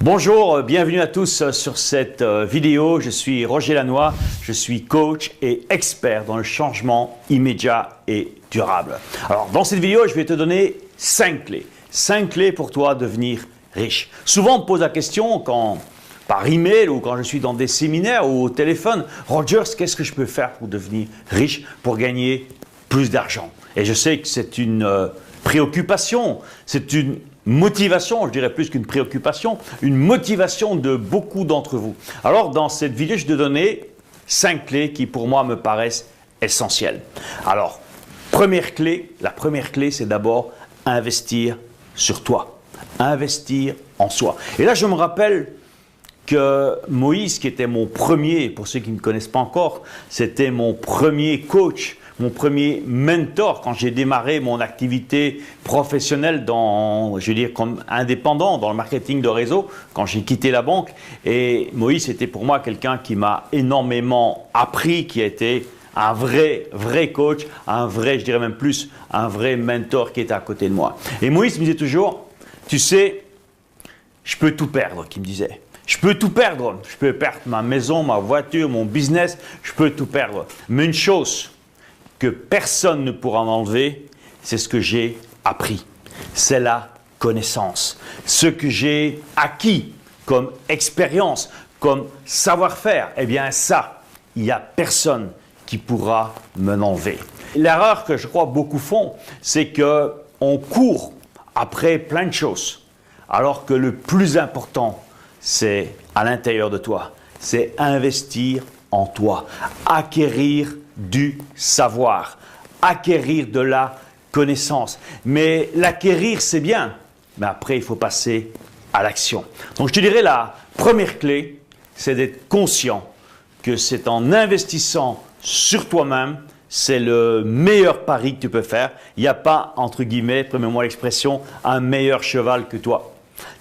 Bonjour, bienvenue à tous sur cette vidéo. Je suis Roger Lannoy, je suis coach et expert dans le changement immédiat et durable. Alors, dans cette vidéo, je vais te donner 5 clés. 5 clés pour toi devenir riche. Souvent, on me pose la question par email ou quand je suis dans des séminaires ou au téléphone, Rogers, qu'est-ce que je peux faire pour devenir riche, pour gagner plus d'argent? Et je sais que c'est une préoccupation, c'est une motivation, je dirais plus qu'une préoccupation, une motivation de beaucoup d'entre vous. Alors, dans cette vidéo, je vais te donner 5 clés qui, pour moi, me paraissent essentielles. Alors, la première clé, c'est d'abord investir sur toi, investir en soi. Et là, je me rappelle que Moïse, qui était mon premier, pour ceux qui ne me connaissent pas encore, c'était mon premier coach, mon premier mentor quand j'ai démarré mon activité professionnelle comme indépendant dans le marketing de réseau, quand j'ai quitté la banque. Et Moïse était pour moi quelqu'un qui m'a énormément appris, qui a été un vrai coach, je dirais même plus, un vrai mentor qui était à côté de moi. Et Moïse me disait toujours, tu sais, je peux tout perdre, qu'il me disait. Je peux tout perdre. Je peux perdre ma maison, ma voiture, mon business. Je peux tout perdre. Mais une chose que personne ne pourra m'enlever, c'est ce que j'ai appris. C'est la connaissance. Ce que j'ai acquis comme expérience, comme savoir-faire, eh bien ça, il n'y a personne qui pourra me l'enlever. L'erreur que je crois beaucoup font, c'est qu'on court après plein de choses, alors que le plus important, c'est à l'intérieur de toi. C'est investir en toi, acquérir du savoir, acquérir de la connaissance. Mais l'acquérir, c'est bien, mais après, il faut passer à l'action. Donc, je te dirais, la première clé, c'est d'être conscient que c'est en investissant sur toi-même, c'est le meilleur pari que tu peux faire. Il n'y a pas, entre guillemets, permets-moi l'expression, un meilleur cheval que toi.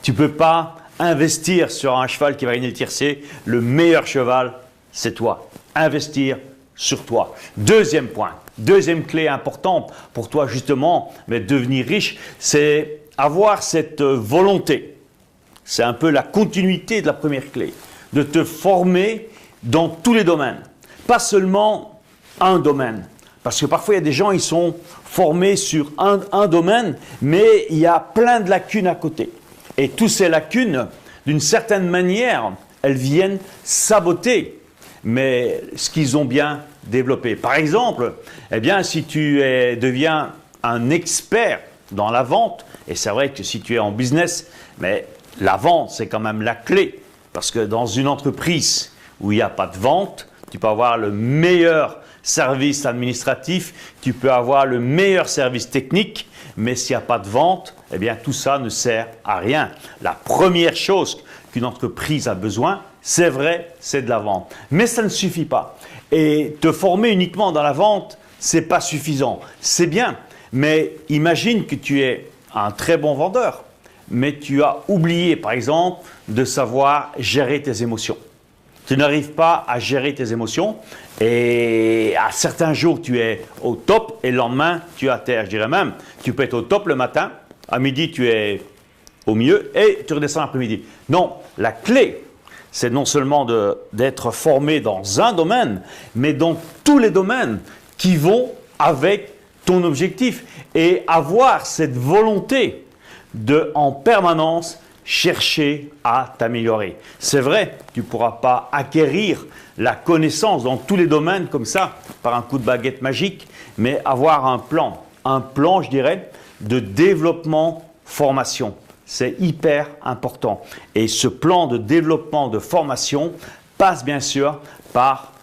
Tu ne peux pas investir sur un cheval qui va gagner le tiercé. Le meilleur cheval, c'est toi. Investir sur toi. Deuxième point, deuxième clé importante pour toi justement, mais devenir riche, c'est avoir cette volonté. C'est un peu la continuité de la première clé, de te former dans tous les domaines, pas seulement un domaine. Parce que parfois, il y a des gens, ils sont formés sur un domaine, mais il y a plein de lacunes à côté. Et toutes ces lacunes, d'une certaine manière, elles viennent saboter ce qu'ils ont bien développé. Par exemple, eh bien, si tu deviens un expert dans la vente, et c'est vrai que si tu es en business, mais la vente, c'est quand même la clé. Parce que dans une entreprise où il n'y a pas de vente, tu peux avoir le meilleur service administratif, tu peux avoir le meilleur service technique, mais s'il n'y a pas de vente, eh bien, tout ça ne sert à rien. La première chose qu'une entreprise a besoin, c'est vrai, c'est de la vente. Mais ça ne suffit pas. Et te former uniquement dans la vente, ce n'est pas suffisant. C'est bien, mais imagine que tu es un très bon vendeur, mais tu as oublié, par exemple, de savoir gérer tes émotions. Tu n'arrives pas à gérer tes émotions et à certains jours, tu es au top et le lendemain, tu es à terre. Je dirais même, tu peux être au top le matin, à midi, tu es au milieu et tu redescends l'après-midi. Non, la clé, c'est non seulement d'être formé dans un domaine, mais dans tous les domaines qui vont avec ton objectif et avoir cette volonté de, en permanence, chercher à t'améliorer. C'est vrai, tu ne pourras pas acquérir la connaissance dans tous les domaines comme ça, par un coup de baguette magique, mais avoir un plan, je dirais, de développement, formation. C'est hyper important. Et ce plan de développement, de formation, passe bien sûr par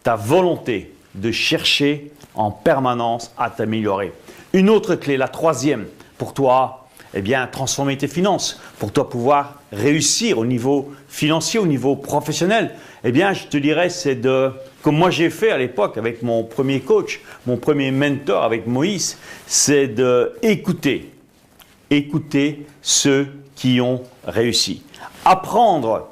ta volonté de chercher en permanence à t'améliorer. Une autre clé, la troisième, pour toi, eh bien, transformer tes finances, pour toi pouvoir réussir au niveau financier, au niveau professionnel, eh bien, je te dirais, c'est comme moi j'ai fait à l'époque avec mon premier coach, mon premier mentor avec Moïse, c'est d'écouter ceux qui ont réussi. Apprendre,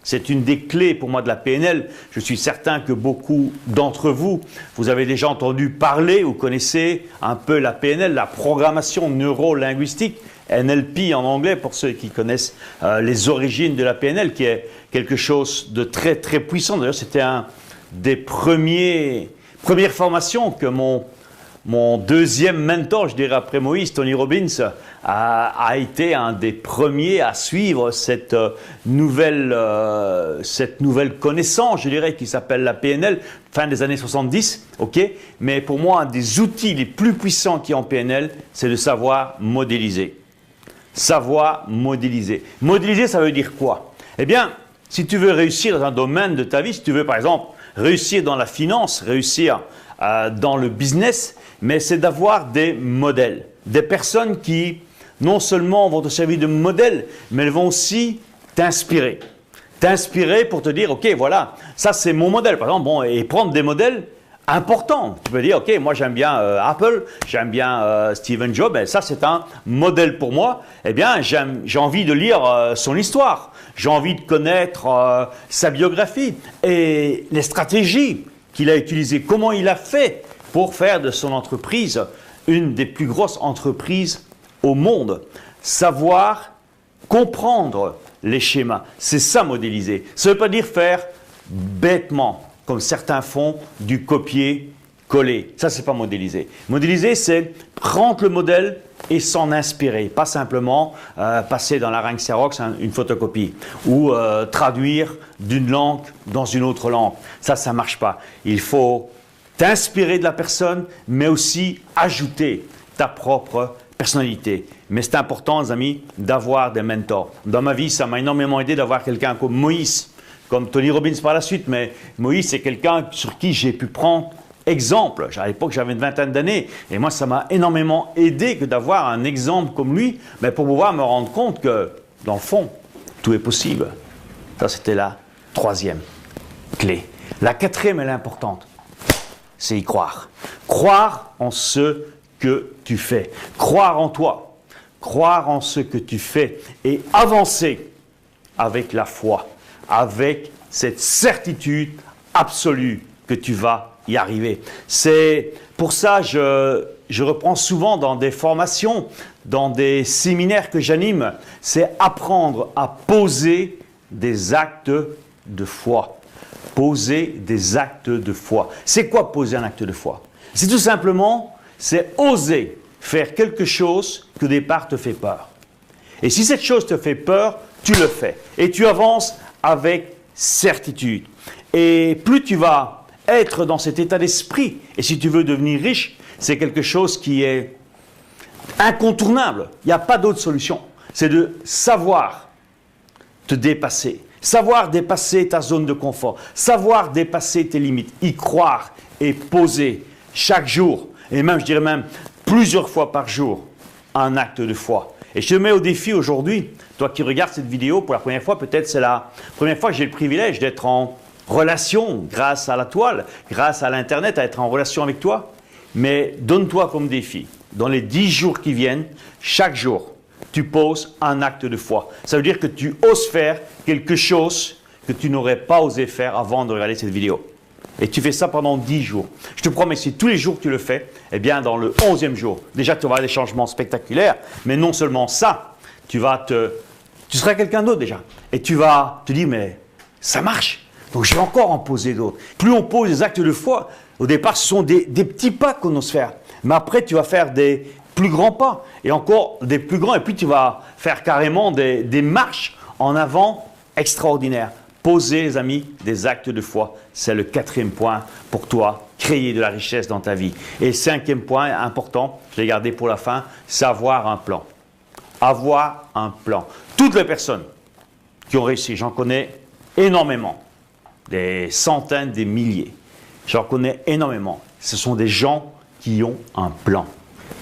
c'est une des clés pour moi de la PNL. Je suis certain que beaucoup d'entre vous, vous avez déjà entendu parler ou connaissez un peu la PNL, la programmation neuro-linguistique. NLP en anglais, pour ceux qui connaissent les origines de la PNL, qui est quelque chose de très très puissant. D'ailleurs, c'était un des premières formations que mon deuxième mentor, je dirais après Moïse, Tony Robbins, a été un des premiers à suivre cette nouvelle connaissance, je dirais, qui s'appelle la PNL, fin des années 70. Okay. Mais pour moi, un des outils les plus puissants qu'il y a en PNL, c'est de savoir modéliser. Savoir modéliser. Modéliser, ça veut dire quoi? Eh bien, si tu veux réussir dans un domaine de ta vie, si tu veux par exemple réussir dans la finance, réussir dans le business, mais c'est d'avoir des modèles, des personnes qui non seulement vont te servir de modèle, mais elles vont aussi t'inspirer. T'inspirer pour te dire, ok, voilà, ça c'est mon modèle. Par exemple, bon, et prendre des modèles importants. Tu peux dire, ok, moi j'aime bien Apple, j'aime bien Steve Jobs, et ça c'est un modèle pour moi. Eh bien, j'ai envie de lire son histoire, j'ai envie de connaître sa biographie et les stratégies qu'il a utilisées, comment il a fait pour faire de son entreprise une des plus grosses entreprises au monde. Savoir comprendre les schémas, c'est ça modéliser. Ça ne veut pas dire faire bêtement, comme certains font, du copier-coller. Ça, c'est pas modéliser. Modéliser, c'est prendre le modèle et s'en inspirer. Pas simplement passer dans la langue Xerox une photocopie ou traduire d'une langue dans une autre langue. Ça ne marche pas. Il faut t'inspirer de la personne, mais aussi ajouter ta propre personnalité. Mais c'est important, les amis, d'avoir des mentors. Dans ma vie, ça m'a énormément aidé d'avoir quelqu'un comme Moïse, comme Tony Robbins par la suite, mais Moïse, c'est quelqu'un sur qui j'ai pu prendre exemple. À l'époque, j'avais une vingtaine d'années, et moi, ça m'a énormément aidé que d'avoir un exemple comme lui, mais pour pouvoir me rendre compte que, dans le fond, tout est possible. Ça, c'était la troisième clé. La quatrième, elle est importante. C'est y croire. Croire en ce que tu fais. Croire en toi. Croire en ce que tu fais et avancer avec la foi, avec cette certitude absolue que tu vas y arriver. C'est pour ça que je reprends souvent dans des formations, dans des séminaires que j'anime, c'est apprendre à poser des actes de foi. Poser des actes de foi. C'est quoi poser un acte de foi? C'est tout simplement, c'est oser faire quelque chose qui au départ te fait peur. Et si cette chose te fait peur, tu le fais. Et tu avances avec certitude. Et plus tu vas être dans cet état d'esprit, et si tu veux devenir riche, c'est quelque chose qui est incontournable. Il n'y a pas d'autre solution. C'est de savoir te dépasser. Savoir dépasser ta zone de confort, savoir dépasser tes limites, y croire et poser chaque jour, et même, je dirais même, plusieurs fois par jour, un acte de foi. Et je te mets au défi aujourd'hui, toi qui regardes cette vidéo pour la première fois, peut-être c'est la première fois que j'ai le privilège d'être en relation grâce à la toile, grâce à l'Internet, à être en relation avec toi. Mais donne-toi comme défi, dans les 10 jours qui viennent, chaque jour, tu poses un acte de foi. Ça veut dire que tu oses faire quelque chose que tu n'aurais pas osé faire avant de regarder cette vidéo. Et tu fais ça pendant 10 jours. Je te promets, si tous les jours tu le fais, eh bien dans le 11e jour, déjà tu vas avoir des changements spectaculaires, mais non seulement ça, tu seras quelqu'un d'autre déjà. Et tu vas te dire, mais ça marche, donc je vais encore en poser d'autres. Plus on pose des actes de foi, au départ ce sont des petits pas qu'on ose faire. Mais après tu vas faire des plus grands pas, et encore des plus grands, et puis tu vas faire carrément des marches en avant extraordinaires. Poser, les amis, des actes de foi, c'est le 4e point pour toi, créer de la richesse dans ta vie. Et le 5e point important, je l'ai gardé pour la fin, c'est avoir un plan. Avoir un plan. Toutes les personnes qui ont réussi, j'en connais énormément, des centaines, des milliers, j'en connais énormément. Ce sont des gens qui ont un plan.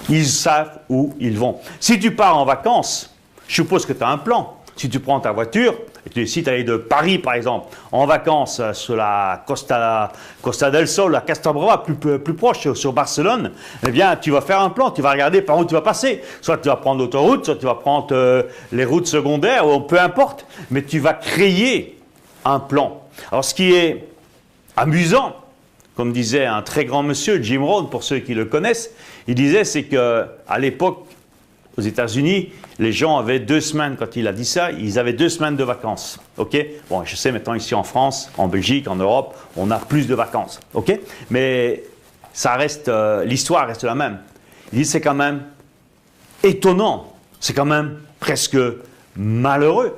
Ils savent où ils vont. Si tu pars en vacances, je suppose que tu as un plan. Si tu prends ta voiture, et tu décides d'aller de Paris, par exemple, en vacances sur la Costa del Sol, la Castabrava, plus proche, sur Barcelone, eh bien, tu vas faire un plan, tu vas regarder par où tu vas passer. Soit tu vas prendre l'autoroute, soit tu vas prendre les routes secondaires, ou peu importe. Mais tu vas créer un plan. Alors, ce qui est amusant, comme disait un très grand monsieur, Jim Rohn, pour ceux qui le connaissent, il disait, c'est qu'à l'époque aux États-Unis, les gens avaient 2 semaines, quand il a dit ça, ils avaient 2 semaines de vacances. Okay? Bon, je sais maintenant ici en France, en Belgique, en Europe, on a plus de vacances. Okay? Mais ça reste, l'histoire reste la même. Il dit c'est quand même étonnant, c'est quand même presque malheureux.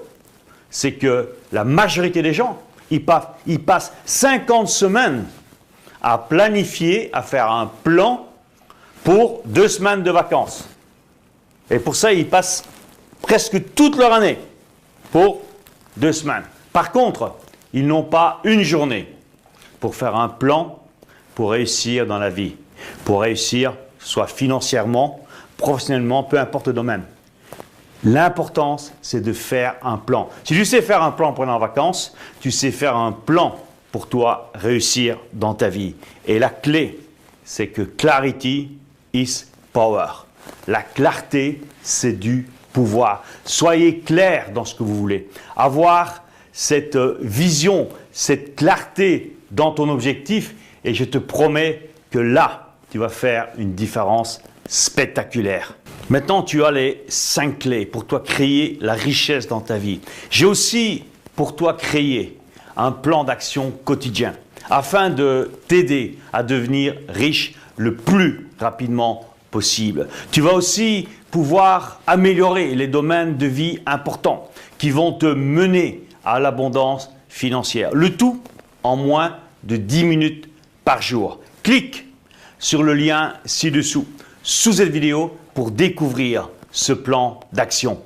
C'est que la majorité des gens, ils passent 50 semaines à planifier, à faire un plan pour 2 semaines de vacances. Et pour ça, ils passent presque toute leur année pour 2 semaines. Par contre, ils n'ont pas une journée pour faire un plan pour réussir dans la vie. Pour réussir, soit financièrement, professionnellement, peu importe le domaine. L'importance, c'est de faire un plan. Si tu sais faire un plan pendant les vacances, tu sais faire un plan pour toi réussir dans ta vie. Et la clé, c'est que clarity is power. La clarté, c'est du pouvoir. Soyez clair dans ce que vous voulez. Avoir cette vision, cette clarté dans ton objectif, et je te promets que là, tu vas faire une différence spectaculaire. Maintenant, tu as les 5 clés pour toi créer la richesse dans ta vie. J'ai aussi pour toi créé un plan d'action quotidien afin de t'aider à devenir riche le plus rapidement possible. Tu vas aussi pouvoir améliorer les domaines de vie importants qui vont te mener à l'abondance financière. Le tout en moins de 10 minutes par jour. Clique sur le lien ci-dessous, sous cette vidéo, pour découvrir ce plan d'action.